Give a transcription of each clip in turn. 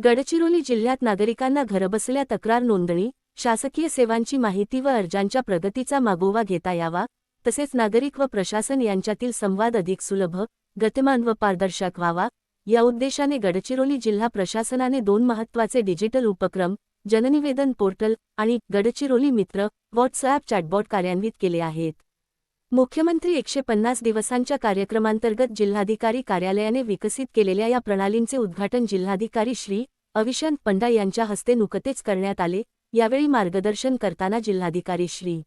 गडचिरोली जिल्ह्यात नागरिकांना घरबसल्या तक्रार नोंदणी, शासकीय सेवांची माहिती व अर्जांच्या प्रगतीचा मागोवा घेता यावा, तसेच नागरिक व प्रशासन यांच्यातील संवाद अधिक सुलभ, गतिमान व पारदर्शक व्हावा, या उद्देशाने गडचिरोली जिल्हा प्रशासनाने 2 महत्त्वाचे डिजिटल उपक्रम, जननिवेदन पोर्टल आणि गडचिरोली मित्र व्हॉट्सॲप चॅटबॉट कार्यान्वित केले आहेत. मुख्यमंत्री 150 दिवसांच्या कार्यक्रमांतर्गत जिल्हाधिकारी कार्यालयाने विकसित केलेल्या या प्रणालींचे उद्घाटन जिल्हाधिकारी श्री अविशंत पंडा यांच्या हस्ते नुकतेच करण्यात आले. यावेळी मार्गदर्शन करताना जिल्हाधिकारी श्री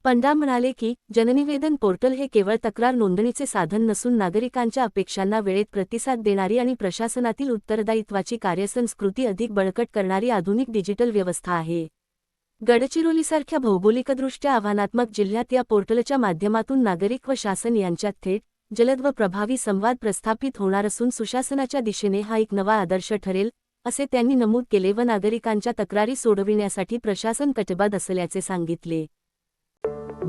पंडा म्हणाले की जननिवेदन पोर्टल हे केवळ तक्रार नोंदणीचे साधन नसून नागरिकांच्या अपेक्षांना वेळेत प्रतिसाद देणारी आणि प्रशासनातील उत्तरदायित्वाची कार्यसंस्कृती अधिक बळकट करणारी आधुनिक डिजिटल व्यवस्था आहे. गडचिरोलीसारख्या भौगोलिकदृष्ट्या आव्हानात्मक जिल्ह्यात या पोर्टलच्या माध्यमातून नागरिक व शासन यांच्यात थेट, जलद व प्रभावी संवाद प्रस्थापित होणार असून सुशासनाच्या दिशेने हा एक नवा आदर्श ठरेल, असे त्यांनी नमूद केले व नागरिकांच्या तक्रारी सोडविण्यासाठी प्रशासन कटिबद्ध असल्याचे सांगितले.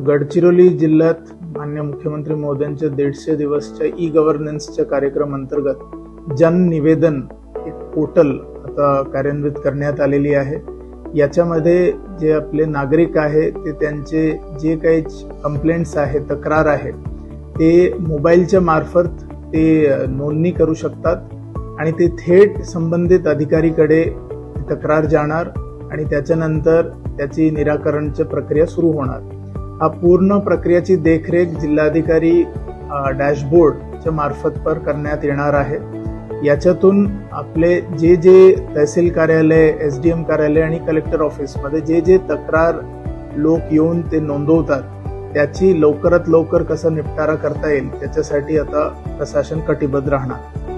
गडचिरोली जिल्ह्यात माननीय मुख्यमंत्री महोदयांच्या 150 दिवसच्या ई गव्हर्नन्सच्या कार्यक्रम अंतर्गत जन निवेदन एक पोर्टल आता कार्यान्वित करण्यात आलेली आहे. याच्यामध्ये जे आपले नागरिक आहे ते त्यांचे जे काही कंप्लेंट्स आहे, तक्रार आहे, ते मोबाईलच्या मार्फत ते नोंदणी करू शकतात आणि ते थेट संबंधित अधिकारीकडे तक्रार जाणार आणि त्याच्यानंतर त्याची निराकरणची प्रक्रिया सुरू होणार. हा पूर्ण प्रक्रियेची देखरेख जिल्हाधिकारी डॅशबोर्डच्या मार्फत करण्यात येणार आहे. याच्यातून आपले जे तहसील कार्यालय, SDM कार्यालय आणि कलेक्टर ऑफिसमध्ये जे तक्रार लोक येऊन ते नोंदवतात त्याची लवकरात लवकर कसा निपटारा करता येईल त्याच्यासाठी आता प्रशासन कटिबद्ध राहणार.